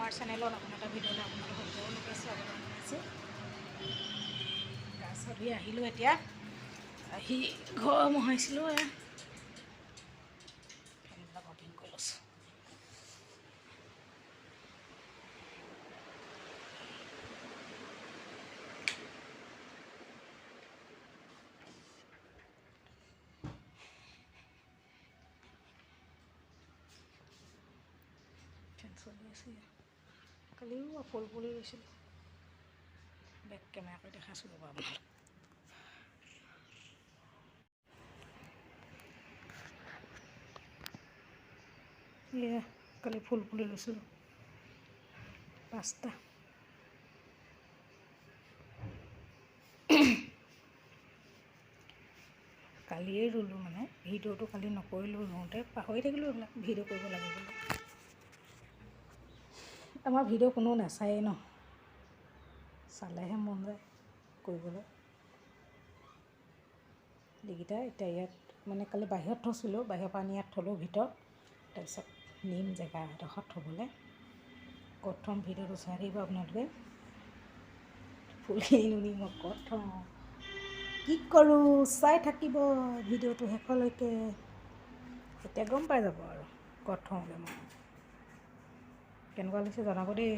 আমাৰ চেনেলত আপোনাৰ এটা ভিডিঅ'লৈ আপোনালোকক সকলোকে স্বাগতম জনাইছোঁ। গা চা ধুই আহিলোঁ, এতিয়া আহি ঘৰ মোহাইছিলোঁ। ফেনবিলাক অপেন কৰি লৈছোঁ। চলি আছে। কালিও ফুল পুলি গৈছিলোঁ, বেক কেমেৰা কৰি দেখাইছোঁ ৰ'ব আপোনালোক। এয়া কালি ফুল পুলি লৈছিলোঁ 5টা। কালিয়ে ৰুলোঁ, মানে ভিডিঅ'টো কালি নকৰিলোঁ, ৰুওঁতে পাহৰি থাকিলোঁ এইবিলাক ভিডিঅ' কৰিব লাগে বুলি। আমাৰ ভিডিঅ' কোনো নাচায়েই ন, চালেহে মন যায় কৰিবলৈ। এইকেইটা এতিয়া ইয়াত মানে কালি বাহিৰত থৈছিলোঁ, বাহিৰৰ পৰা আনি ইয়াত থ'লোঁ ভিতৰত। তাৰপিছত নিম জেগা এডোখৰত থ'বলৈ। ক'ত থ'ম ভিডিঅ'টো চাই থাকিব আপোনালোকে। ফুলখিনি নুনি মই ক'ত থওঁ, কি কৰোঁ চাই থাকিব ভিডিঅ'টো শেষলৈকে, এতিয়া গম পাই যাব আৰু ক'ত থওঁগৈ মই। কেনেকুৱা লাগিছে জনাব দেই।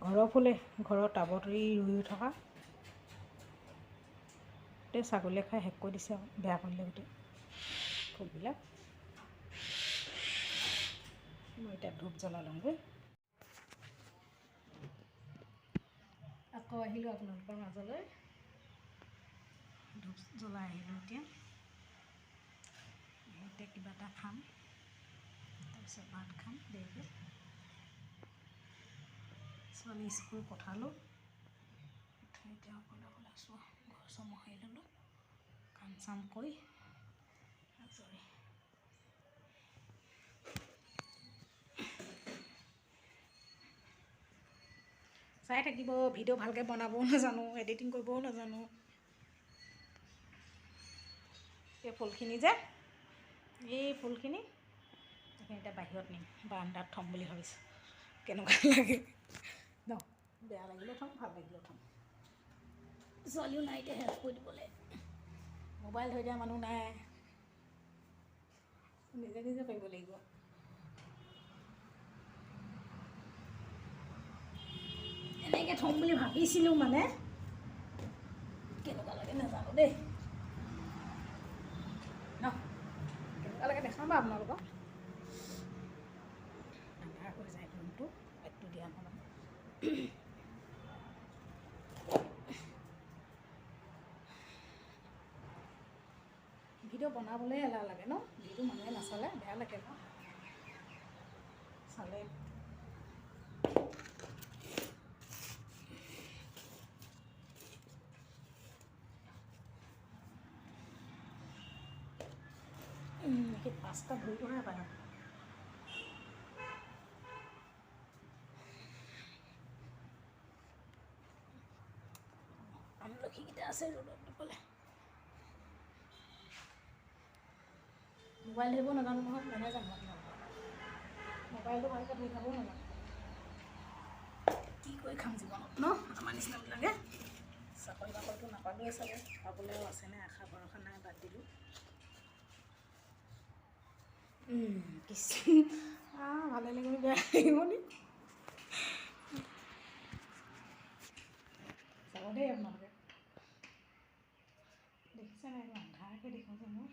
ঘৰৰ ফুলে, ঘৰৰ টাবত ৰুই থকা। গোটেই ছাগলীয়ে খাই শেষ কৰি দিছে আৰু বেয়া কৰিলে গোটেই ফুলবিলাক। মই এতিয়া ধূপ জ্বলাই লওঁগৈ। আকৌ আহিলোঁ আপোনালোকৰ মাজলৈ, ধূপ জ্বলাই আহিলোঁ। এতিয়া কিবা এটা খাম, তাৰপিছত ভাত খাম দেৰিকৈ। ছোৱালী স্কুল পঠালোঁ, এতিয়া অকলে অকলে আছোঁ। ঘৰ চৰ মোহাৰি ল'লোঁ, কাম চাম কৰি আজৰি। চাই থাকিব, ভিডিঅ' ভালকৈ বনাবও নাজানো, এডিটিং কৰিবও নাজানো। এই ফুলখিনি যে, এই ফুলখিনি এতিয়া বাহিৰত নিম, বাৰান্দাত থ'ম বুলি ভাবিছোঁ। কেনেকুৱা লাগে ন, বেয়া লাগিলেও থ'ম, ভাল লাগিলেও থ'ম। ছোৱালীও নাই এতিয়া হেল্প কৰি দিবলৈ, মোবাইল ধৰি দিয়া মানুহ নাই, নিজে নিজে কৰিব লাগিব। এনেকৈ থ'ম বুলি ভাবিছিলোঁ, মানে কেনেকুৱা লাগে নাজানো দেই ন, কেনেকুৱা লাগে দেখাম বাৰু আপোনালোকক। আন্ধাৰ হৈ যায় ৰুমটো, লাইটটো দিয়া নহয়। ভিডিঅ' বনাবলৈ এলাহ লাগে ন, ভিডিঅ' মানুহে নাচালে বেয়া লাগে ন, চালে। সেই 5টা ধৰিবহে পায়। আমলখিকেইটা আছে ৰ'দত দিবলৈ। মোবাইল ধৰিব নাজানো নহয়, কেনে জানো আপোনালোকৰ। মোবাইলটো ভালকৈ ধৰি খাবও নাজানো। কি কৰি খাম জীৱনত ন, আমাৰ নিচিনাবিলাকে। চাকৰি বাকৰিটো নাপালোৱে চাগে, পাবলৈও আছেনে আশা ভৰসা নাই, বাদ দিলোঁ। ভালে লাগিব বেয়া লাগিব নি, চাব দেই আপোনালোকে। দেখিছে নাই, আন্ধাৰকৈ দেখোঁ যে মই।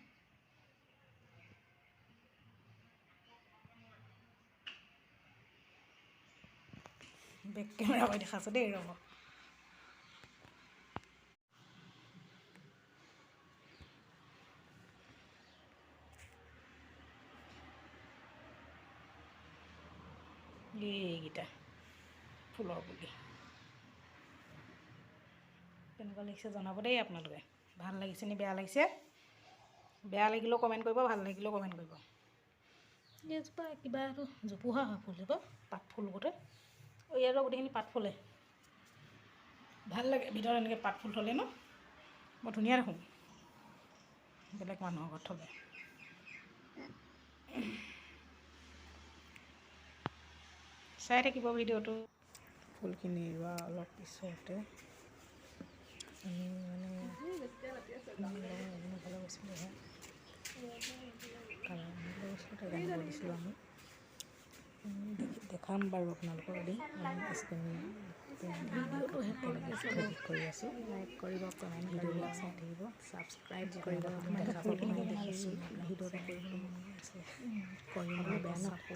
বেক কেমেৰা কৰি দেখাইছোঁ দেই, ৰ'ব। এইকেইটা ফুলৰ পুলি কেনেকুৱা লাগিছে জনাব দেই আপোনালোকে। ভাল লাগিছে নি বেয়া লাগিছে, বেয়া লাগিলেও কমেণ্ট কৰিব, ভাল লাগিলেও কমেণ্ট কৰিব। এইজোপা কিবা এইটো জোপোহা হয় ফুলজোপা, পাত ফুল গোটেই। ইয়াতো গোটেইখিনি পাত ফুলে, ভাল লাগে ভিতৰত এনেকৈ পাত ফুল থ'লে ন, বৰ ধুনীয়া দেখোন বেলেগ মানুহৰ ঘৰত থ'লে। চাই থাকিব ভিডিঅ'টো। ফুলখিনি ৰোৱা অলপ পিছতে আমি মানে ভালে গৈছিলোঁ দিছিলোঁ আমি দেখাম বাৰু আপোনালোকক এদিন ভিডিঅ'টো এডিট কৰি আছোঁ। লাইক কৰিব, কমেণ্ট কৰিব, চাই থাকিব, ছাবস্ক্ৰাইব কৰিব। ফুলখিনি দেখিছোঁ ভিডিঅ'টো কৰিবলৈ মন গৈ আছে, কৰিবলৈ বেয়া নাপাব।